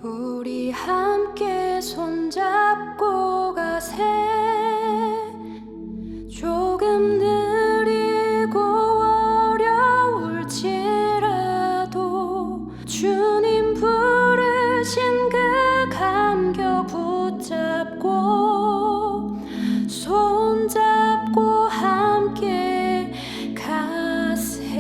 우리 함께 손잡고 가세. 조금 느리고 어려울지라도 주님 부르신 그 감격 붙잡고 손잡고 함께 가세.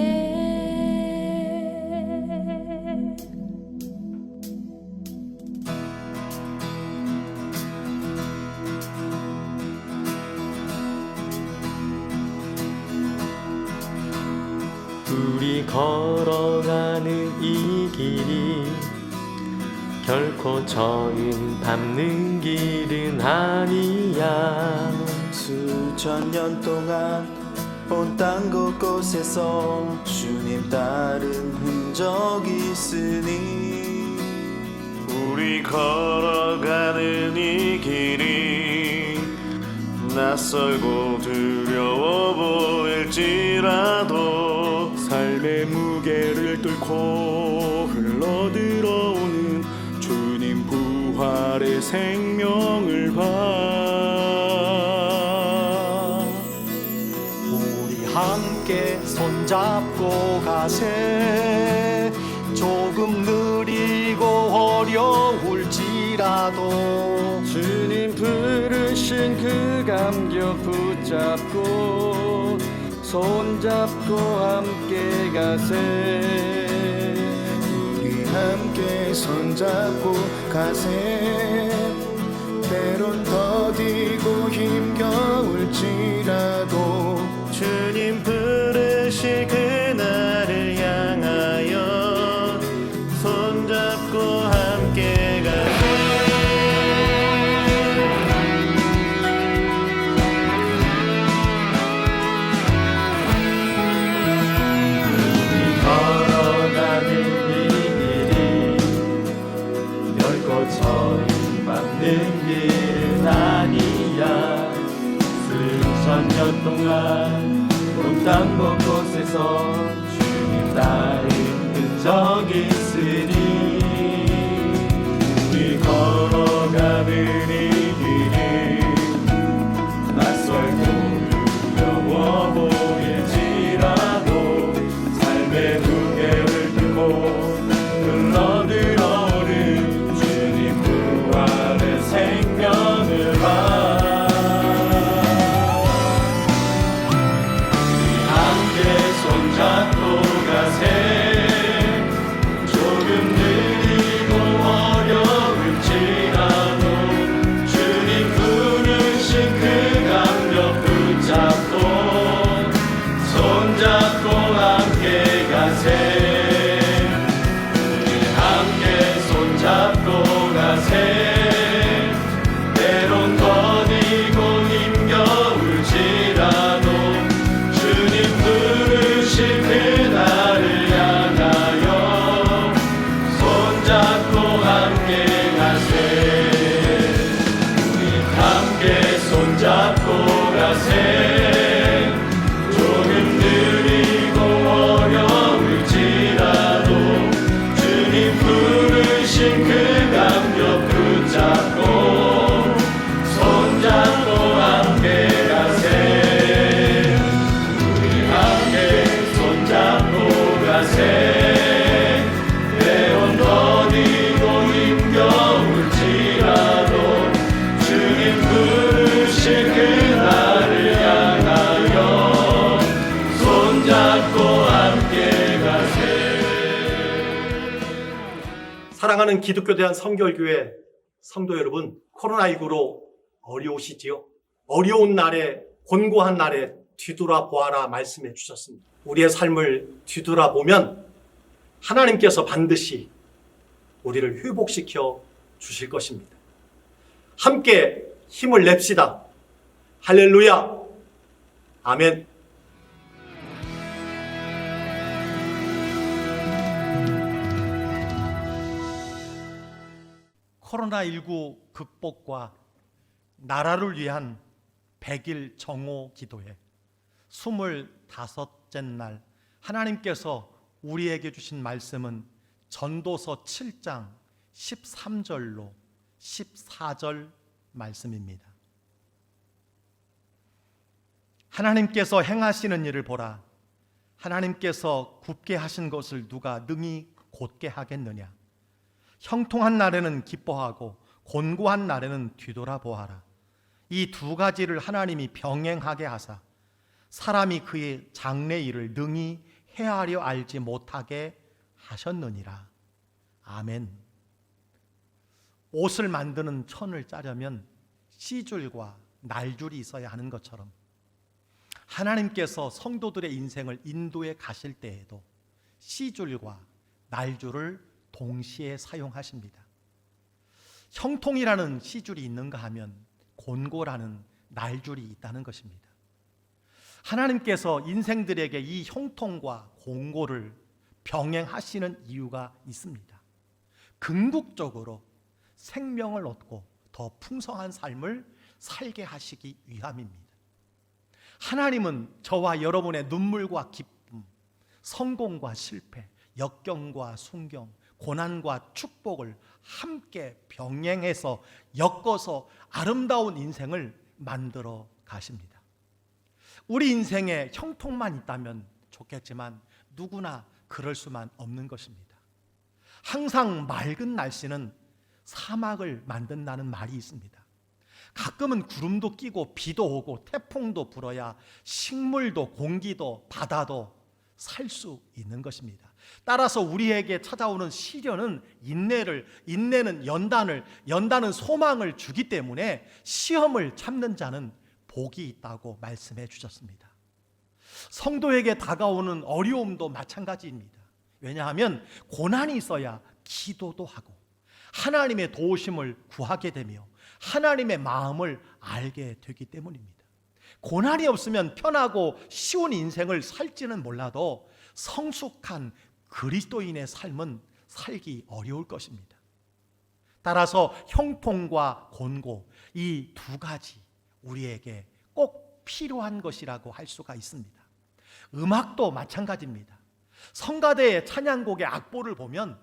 우리 걸어가는 이 길이 결코 저인 밟는 길은 아니야. 수천 년 동안 온 땅 곳곳에서 주님 따른 흔적이 있으니 우리 걸어가는 이 길이 낯설고 두려워 보일지라도 삶의 무게를 뚫고 흘러들어오는 주님 부활의 생명을 봐. 우리 함께 손잡고 가세. 조금 느리고 어려울지라도 주님 부르신 그 감격 붙잡고 손잡고 함께 가세. 우리 함께 손잡고 가세. 때론 더디고 힘겨울지라도 주님 부르실 그날을 향하여 손잡고 함께 가세. 걸어가는 이 길이 결코 저인 밟는 길은 아니야. 수천 년 동안 온 땅 곳곳에서 주님 따른 흔적이 있으니 우리 걸어가는 이 길이 낯설고 두려워 보일지라도 삶의 무게를 들고 흘러들어오는 주님 부활의 생명을 봐. 우리 함께 손잡고 가세. 조금 느리고 어려울지라도 주님 부르신 그 감격 붙잡고 손잡고 함께 가세. 우리 함께 손잡고 가세. 때론 더디고 힘겨울지라도 주님 부르신 그날을 향하여 손잡고 함께 가세. 우리 함께 손잡고 가세. 조금 느리고 어려울지라도 주님 부르신 그 감격 붙잡고 손잡고 함께 가세. 우리 함께 손잡고 가세. 때론 더디고 힘겨울지라도 주님 부르신 그날을 향하여 손잡고 함께 가세. 사랑하는 기독교 대한 성결교회 성도 여러분, 코로나19로 어려우시지요? 어려운 날에, 곤고한 날에 뒤돌아보아라 말씀해 주셨습니다. 우리의 삶을 뒤돌아보면 하나님께서 반드시 우리를 회복시켜 주실 것입니다. 함께 힘을 냅시다. 할렐루야. 아멘. 코로나19 극복과 나라를 위한 100일 정오 기도회 25째 날 하나님께서 우리에게 주신 말씀은 전도서 7장 13절로 14절 말씀입니다. 하나님께서 행하시는 일을 보라. 하나님께서 굽게 하신 것을 누가 능히 곧게 하겠느냐. 형통한 날에는 기뻐하고 곤고한 날에는 뒤돌아보아라. 이 두 가지를 하나님이 병행하게 하사 사람이 그의 장래 일을 능히 헤아려 알지 못하게 하셨느니라. 아멘. 옷을 만드는 천을 짜려면 씨줄과 날줄이 있어야 하는 것처럼 하나님께서 성도들의 인생을 인도해 가실 때에도 씨줄과 날줄을 동시에 사용하십니다. 형통이라는 씨줄이 있는가 하면 곤고라는 날줄이 있다는 것입니다. 하나님께서 인생들에게 이 형통과 곤고를 병행하시는 이유가 있습니다. 궁극적으로 생명을 얻고 더 풍성한 삶을 살게 하시기 위함입니다. 하나님은 저와 여러분의 눈물과 기쁨, 성공과 실패, 역경과 순경, 고난과 축복을 함께 병행해서 엮어서 아름다운 인생을 만들어 가십니다. 우리 인생에 형통만 있다면 좋겠지만 누구나 그럴 수만 없는 것입니다. 항상 맑은 날씨는 사막을 만든다는 말이 있습니다. 가끔은 구름도 끼고 비도 오고 태풍도 불어야 식물도 공기도 바다도 살 수 있는 것입니다. 따라서 우리에게 찾아오는 시련은 인내는 연단은 소망을 주기 때문에 시험을 참는 자는 복이 있다고 말씀해 주셨습니다. 성도에게 다가오는 어려움도 마찬가지입니다. 왜냐하면 고난이 있어야 기도도 하고 하나님의 도우심을 구하게 되며 하나님의 마음을 알게 되기 때문입니다. 고난이 없으면 편하고 쉬운 인생을 살지는 몰라도 성숙한 그리스도인의 삶은 살기 어려울 것입니다. 따라서 형통과 곤고 이 두 가지 우리에게 꼭 필요한 것이라고 할 수가 있습니다. 음악도 마찬가지입니다. 성가대의 찬양곡의 악보를 보면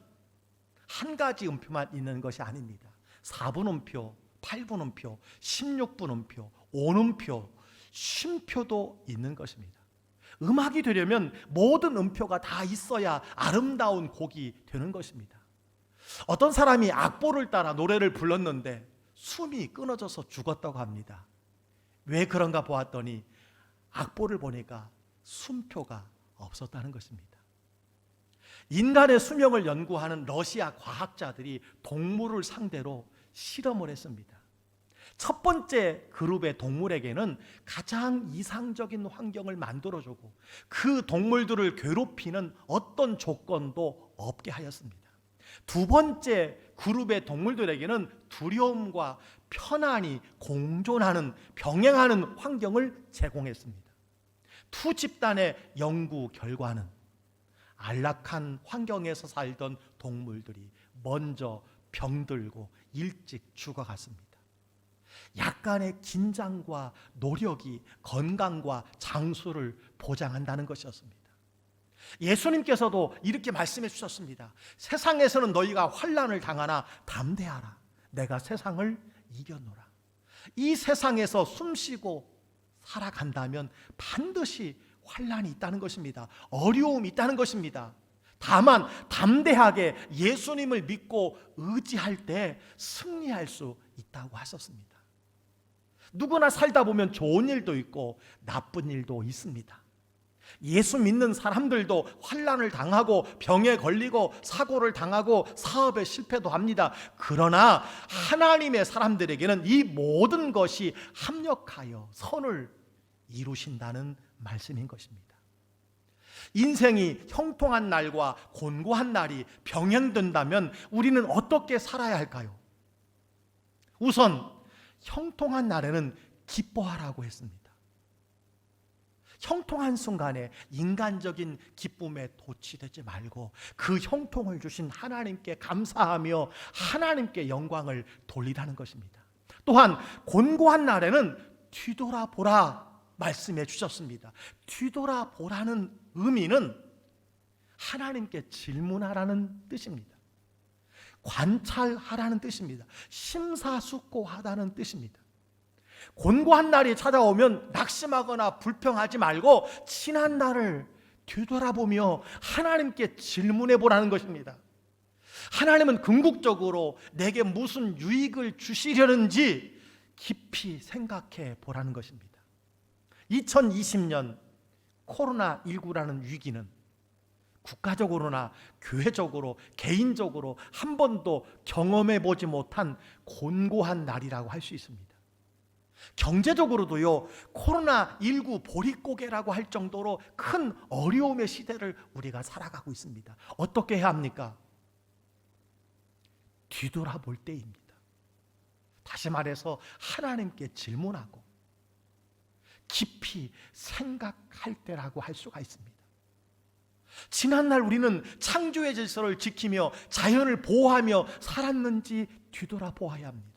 한 가지 음표만 있는 것이 아닙니다. 4분 음표, 8분 음표, 16분 음표, 5음표, 쉼표도 있는 것입니다. 음악이 되려면 모든 음표가 다 있어야 아름다운 곡이 되는 것입니다. 어떤 사람이 악보를 따라 노래를 불렀는데 숨이 끊어져서 죽었다고 합니다. 왜 그런가 보았더니 악보를 보니까 숨표가 없었다는 것입니다. 인간의 수명을 연구하는 러시아 과학자들이 동물을 상대로 실험을 했습니다. 첫 번째 그룹의 동물에게는 가장 이상적인 환경을 만들어주고 그 동물들을 괴롭히는 어떤 조건도 없게 하였습니다. 두 번째 그룹의 동물들에게는 두려움과 편안이 공존하는 병행하는 환경을 제공했습니다. 두 집단의 연구 결과는 안락한 환경에서 살던 동물들이 먼저 병들고 일찍 죽어갔습니다. 약간의 긴장과 노력이 건강과 장수를 보장한다는 것이었습니다. 예수님께서도 이렇게 말씀해 주셨습니다. 세상에서는 너희가 환난을 당하나 담대하라. 내가 세상을 이겨노라. 이 세상에서 숨쉬고 살아간다면 반드시 환난이 있다는 것입니다. 어려움이 있다는 것입니다. 다만 담대하게 예수님을 믿고 의지할 때 승리할 수 있다고 하셨습니다. 누구나 살다 보면 좋은 일도 있고 나쁜 일도 있습니다. 예수 믿는 사람들도 환난을 당하고 병에 걸리고 사고를 당하고 사업에 실패도 합니다. 그러나 하나님의 사람들에게는 이 모든 것이 합력하여 선을 이루신다는 말씀인 것입니다. 인생이 형통한 날과 곤고한 날이 병행된다면 우리는 어떻게 살아야 할까요? 우선 형통한 날에는 기뻐하라고 했습니다. 형통한 순간에 인간적인 기쁨에 도취되지 말고 그 형통을 주신 하나님께 감사하며 하나님께 영광을 돌리라는 것입니다. 또한 곤고한 날에는 뒤돌아보라 말씀해 주셨습니다. 뒤돌아보라는 의미는 하나님께 질문하라는 뜻입니다. 관찰하라는 뜻입니다. 심사숙고하다는 뜻입니다. 곤고한 날이 찾아오면 낙심하거나 불평하지 말고 지난 날을 뒤돌아보며 하나님께 질문해 보라는 것입니다. 하나님은 궁극적으로 내게 무슨 유익을 주시려는지 깊이 생각해 보라는 것입니다. 2020년 코로나19라는 위기는 국가적으로나 교회적으로 개인적으로 한 번도 경험해 보지 못한 곤고한 날이라고 할 수 있습니다. 경제적으로도요, 코로나19 보릿고개라고 할 정도로 큰 어려움의 시대를 우리가 살아가고 있습니다. 어떻게 해야 합니까? 뒤돌아볼 때입니다. 다시 말해서 하나님께 질문하고 깊이 생각할 때라고 할 수가 있습니다. 지난날 우리는 창조의 질서를 지키며 자연을 보호하며 살았는지 뒤돌아보아야 합니다.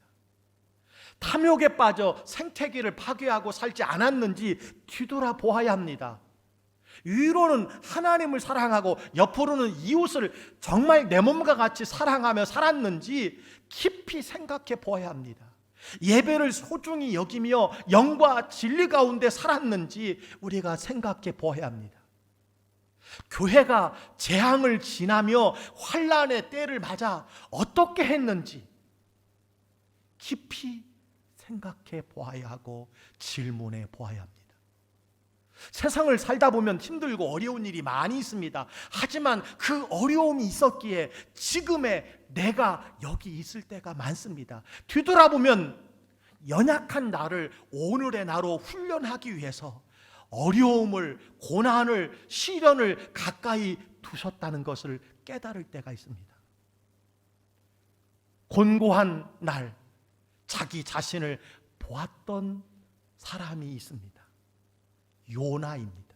탐욕에 빠져 생태계를 파괴하고 살지 않았는지 뒤돌아보아야 합니다. 위로는 하나님을 사랑하고 옆으로는 이웃을 정말 내 몸과 같이 사랑하며 살았는지 깊이 생각해 보아야 합니다. 예배를 소중히 여기며 영과 진리 가운데 살았는지 우리가 생각해 보아야 합니다. 교회가 재앙을 지나며 환난의 때를 맞아 어떻게 했는지 깊이 생각해 보아야 하고 질문해 보아야 합니다. 세상을 살다 보면 힘들고 어려운 일이 많이 있습니다. 하지만 그 어려움이 있었기에 지금의 내가 여기 있을 때가 많습니다. 뒤돌아보면 연약한 나를 오늘의 나로 훈련하기 위해서 어려움을, 고난을, 시련을 가까이 두셨다는 것을 깨달을 때가 있습니다. 곤고한 날 자기 자신을 보았던 사람이 있습니다. 요나입니다.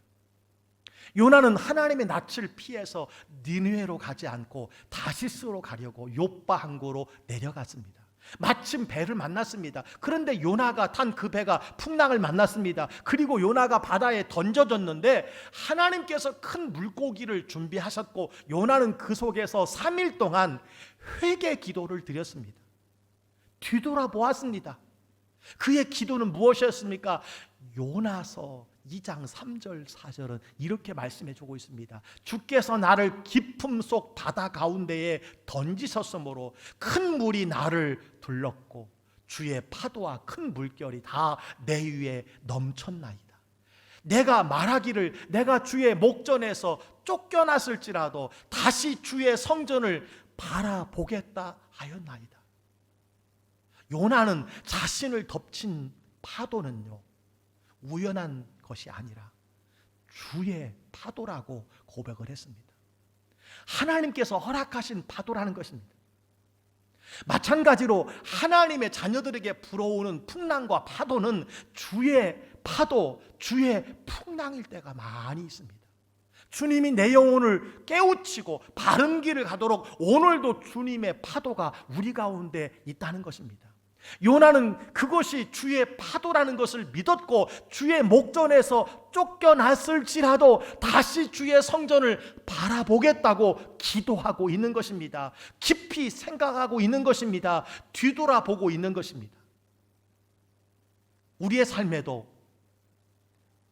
요나는 하나님의 낯을 피해서 니느웨로 가지 않고 다시스로 가려고 욥바 항구로 내려갔습니다. 마침 배를 만났습니다. 그런데 요나가 탄 그 배가 풍랑을 만났습니다. 그리고 요나가 바다에 던져졌는데 하나님께서 큰 물고기를 준비하셨고 요나는 그 속에서 3일 동안 회개 기도를 드렸습니다. 뒤돌아보았습니다. 그의 기도는 무엇이었습니까? 요나서 2장 3절 4절은 이렇게 말씀해 주고 있습니다. 주께서 나를 깊음 속 바다 가운데에 던지셨으므로 큰 물이 나를 둘렀고 주의 파도와 큰 물결이 다 내 위에 넘쳤나이다. 내가 말하기를 내가 주의 목전에서 쫓겨났을지라도 다시 주의 성전을 바라보겠다 하였나이다. 요나는 자신을 덮친 파도는요, 우연한 것이 아니라 주의 파도라고 고백을 했습니다. 하나님께서 허락하신 파도라는 것입니다. 마찬가지로 하나님의 자녀들에게 불어오는 풍랑과 파도는 주의 파도, 주의 풍랑일 때가 많이 있습니다. 주님이 내 영혼을 깨우치고 바른 길을 가도록 오늘도 주님의 파도가 우리 가운데 있다는 것입니다. 요나는 그것이 주의 파도라는 것을 믿었고 주의 목전에서 쫓겨났을지라도 다시 주의 성전을 바라보겠다고 기도하고 있는 것입니다. 깊이 생각하고 있는 것입니다. 뒤돌아보고 있는 것입니다. 우리의 삶에도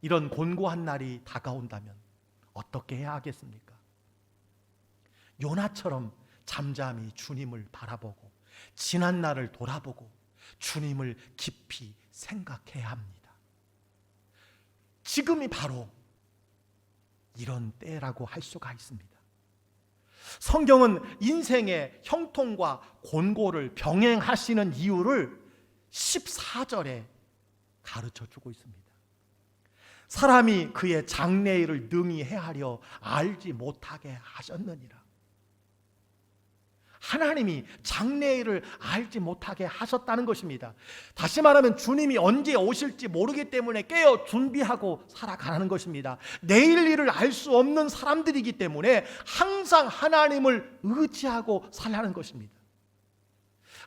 이런 곤고한 날이 다가온다면 어떻게 해야 하겠습니까? 요나처럼 잠잠히 주님을 바라보고 지난 날을 돌아보고 주님을 깊이 생각해야 합니다. 지금이 바로 이런 때라고 할 수가 있습니다. 성경은 인생의 형통과 곤고를 병행하시는 이유를 14절에 가르쳐 주고 있습니다. 사람이 그의 장래일을 능히 헤아려 알지 못하게 하셨느니라. 하나님이 장래일을 알지 못하게 하셨다는 것입니다. 다시 말하면 주님이 언제 오실지 모르기 때문에 깨어 준비하고 살아가는 것입니다. 내일 일을 알 수 없는 사람들이기 때문에 항상 하나님을 의지하고 살라는 것입니다.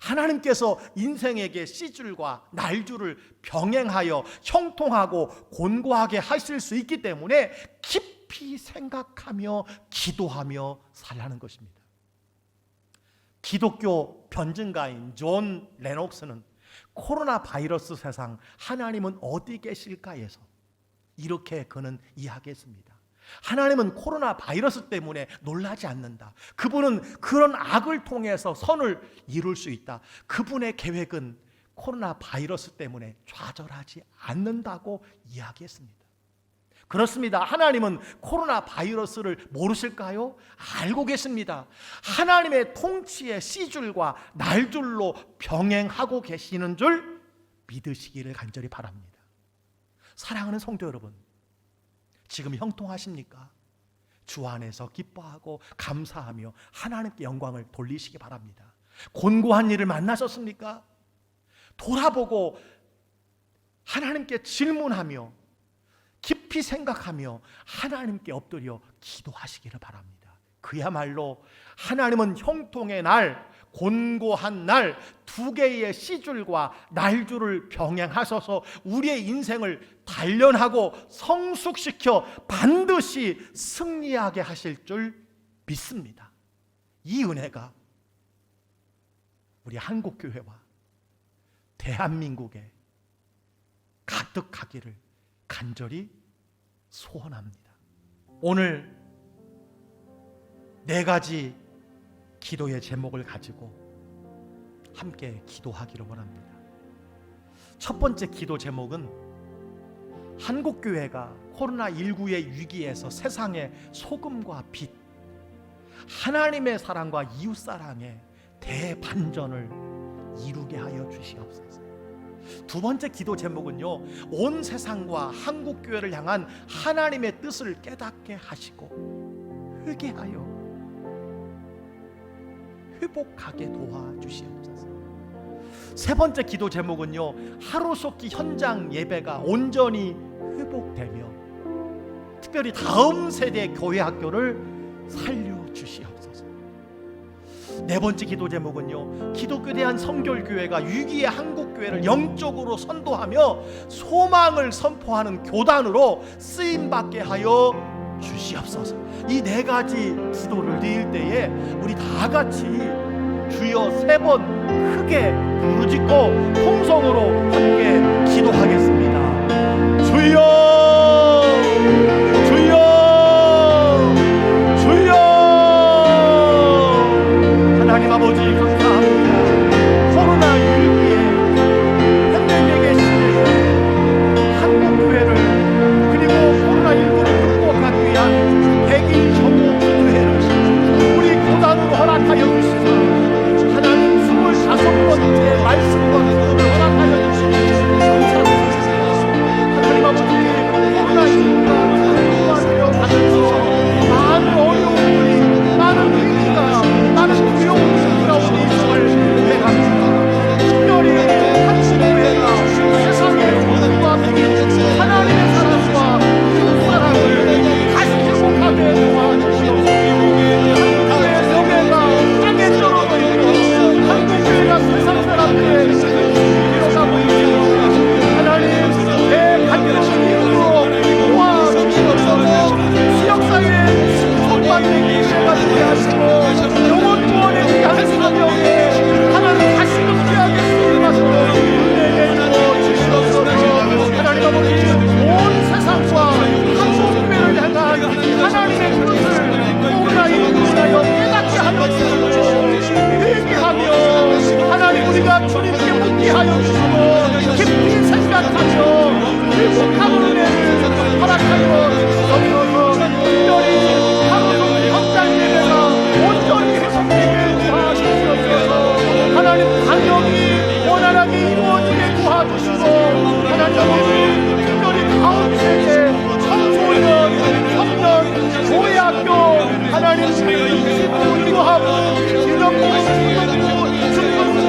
하나님께서 인생에게 씨줄과 날줄을 병행하여 형통하고 곤고하게 하실 수 있기 때문에 깊이 생각하며 기도하며 살라는 것입니다. 기독교 변증가인 존 레녹스는 코로나 바이러스 세상 하나님은 어디 계실까에서 이렇게 그는 이야기했습니다. 하나님은 코로나 바이러스 때문에 놀라지 않는다. 그분은 그런 악을 통해서 선을 이룰 수 있다. 그분의 계획은 코로나 바이러스 때문에 좌절하지 않는다고 이야기했습니다. 그렇습니다. 하나님은 코로나 바이러스를 모르실까요? 알고 계십니다. 하나님의 통치의 시줄과 날줄로 병행하고 계시는 줄 믿으시기를 간절히 바랍니다. 사랑하는 성도 여러분, 지금 형통하십니까? 주 안에서 기뻐하고 감사하며 하나님께 영광을 돌리시기 바랍니다. 곤고한 일을 만나셨습니까? 돌아보고 하나님께 질문하며 깊이 생각하며 하나님께 엎드려 기도하시기를 바랍니다. 그야말로 하나님은 형통의 날, 곤고한 날, 두 개의 시줄과 날줄을 병행하셔서 우리의 인생을 단련하고 성숙시켜 반드시 승리하게 하실 줄 믿습니다. 이 은혜가 우리 한국교회와 대한민국에 가득하기를 간절히 소원합니다. 오늘 4가지 기도의 제목을 가지고 함께 기도하기를 원합니다. 첫 번째 기도 제목은 한국교회가 코로나19의 위기에서 세상의 소금과 빛, 하나님의 사랑과 이웃사랑의 대반전을 이루게 하여 주시옵소서. 두 번째 기도 제목은요, 온 세상과 한국교회를 향한 하나님의 뜻을 깨닫게 하시고 회개하여 회복하게 도와주시옵소서. 세 번째 기도 제목은요, 하루속히 현장 예배가 온전히 회복되며 특별히 다음 세대 교회 학교를 살려주시옵소서. 네 번째 기도 제목은요, 기독교 대한 성결교회가 위기의 한국교회를 영적으로 선도하며 소망을 선포하는 교단으로 쓰임받게 하여 주시옵소서. 이 4가지 기도를 드릴 때에 우리 다 같이 주여 3번 크게 부르짖고 통성으로 함께 기도하겠습니다. 주여, 주여, 주여. 하나님 아버지 감사합니다. 코로나19의 팬데믹의 시대에 한국교회를 그리고 코로나19를 극복하기 위한 100일 전국 기도회를 우리 교단으로 허락하여 주시고 하나님 25번째 말씀과 기도를 허락하여 주시고 감사드립니다. 하나님 아버지 코로나19가 극복하여 받으셔서 많은 어려움들이, 많은 위기가, 많은 두려움이 가운데 있음을 고백합니다. 특별히 한국교회가 세상의 모든과 하나님의 사랑과 사랑을 다시 회복하게 도와주시옵소서. 한국교회의 명예가 땅에 떨어져 있고 한국교회가 세상 사람들의 일어나고 있고 하나님 내 반드시 이름으로 도와주시옵소서. 지역사회의 신통받는 기회가 되게 하시고 영혼 구원에 위한 사명에 하나님 다시금 귀하게 쓰임하시고 은혜 내리고 주시옵소서. 하나님 아버지 온 세상과 한국교회를 향한 하나님의 뜻을 코로나19로 깨닫게 하여 주시고 회개하며 하나님 우리가 주님께 묻게 하여 주시고 깊이 생각하며 회복하는 은혜를 허락하여 주옵소서. 특별히 하루속히 현장 예배가 온전히 회복되게 도와주시옵소서. 하나님 방역이 원활하게 이루어지게 도와주시고 하나님 아버지 특별히 다음 세대 청소년, 청년, 교회학교 하나님 인구하고 기념부, 중등부, 고등부 살려주시옵소서.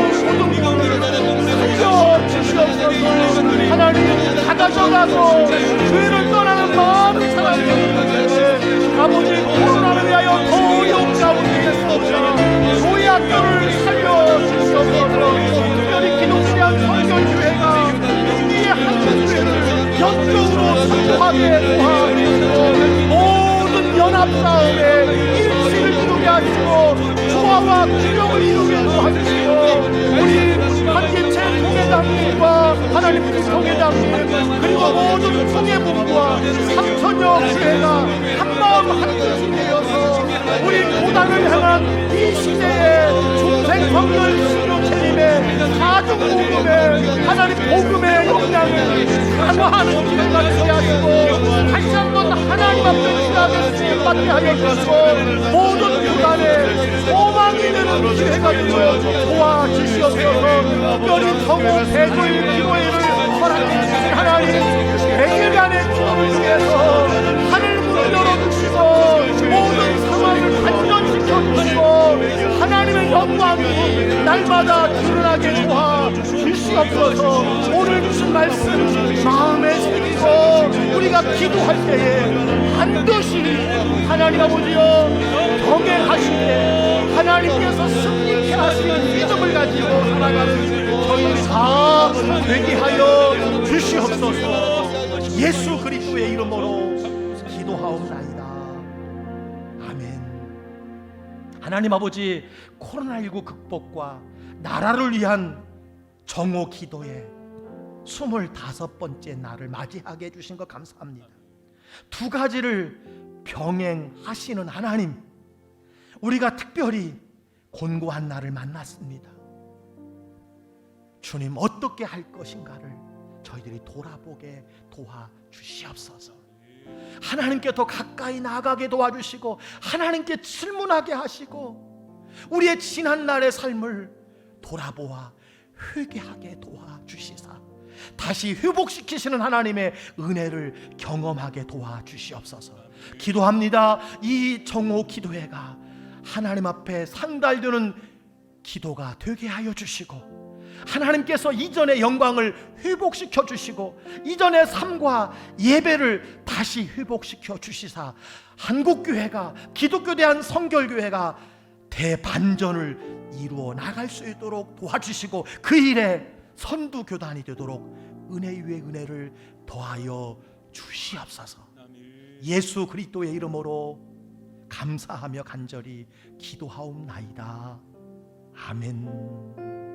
하나님 다 가져가서 교회를 떠나는 많은 사람들 화와 구령을 이루게 도와주시고 우리 한개체 통회장님과 하나님 그 통회장님 그리고 모든 통회부부와 3천여 교회가 한마음 한뜻이 되어서 우리 고단을 향한 이 시대의 중생 성결 신료체님의 사중 복음의 하나님 복음의 역량을 강화하는 기회가 되게 하시고 다시 한번 하나님 앞에 귀하게 쓰임받게 하여 주시고 모든 교단의 소망이 되는 기회가 되어 도와주시옵소서. 특별히 성호 대조일 기도회를 허락해 주신 하나님 매일간의 기도를 통해서 하늘 문을 열어주시고 모든 상황을 반전시켜 주시고 하나님의 영광이 날마다 드러나게 도와주시옵소서. 오늘 주신 말씀 마음에 새기고 우리가 기도할 때에 반드시 하나님 아버지여 경외하시되 하나님께서 승리케 하시는 믿음을 가지고 살아가는 저희 다 되게 하여 주시옵소서. 예수 그리스도의 이름으로 기도하옵나이다. 아멘. 하나님 아버지, 코로나19 극복과 나라를 위한 정오 기도에 25번째 날을 맞이하게 해주신 것 감사합니다. 두 가지를 병행하시는 하나님, 우리가 특별히 곤고한 날을 만났습니다. 주님, 어떻게 할 것인가를 저희들이 돌아보게 도와주시옵소서. 하나님께 더 가까이 나아가게 도와주시고 하나님께 질문하게 하시고 우리의 지난 날의 삶을 돌아보아 회개하게 도와주시사 다시 회복시키시는 하나님의 은혜를 경험하게 도와주시옵소서. 기도합니다. 이 정오 기도회가 하나님 앞에 상달되는 기도가 되게 하여 주시고 하나님께서 이전의 영광을 회복시켜 주시고 이전의 삶과 예배를 다시 회복시켜 주시사 한국교회가 기독교 대한 성결교회가 대반전을 이루어 나갈 수 있도록 도와주시고 그 일에 선두교단이 되도록 은혜 위에 은혜를 더하여 주시옵소서. 예수 그리스도의 이름으로 감사하며 간절히 기도하옵나이다. 아멘.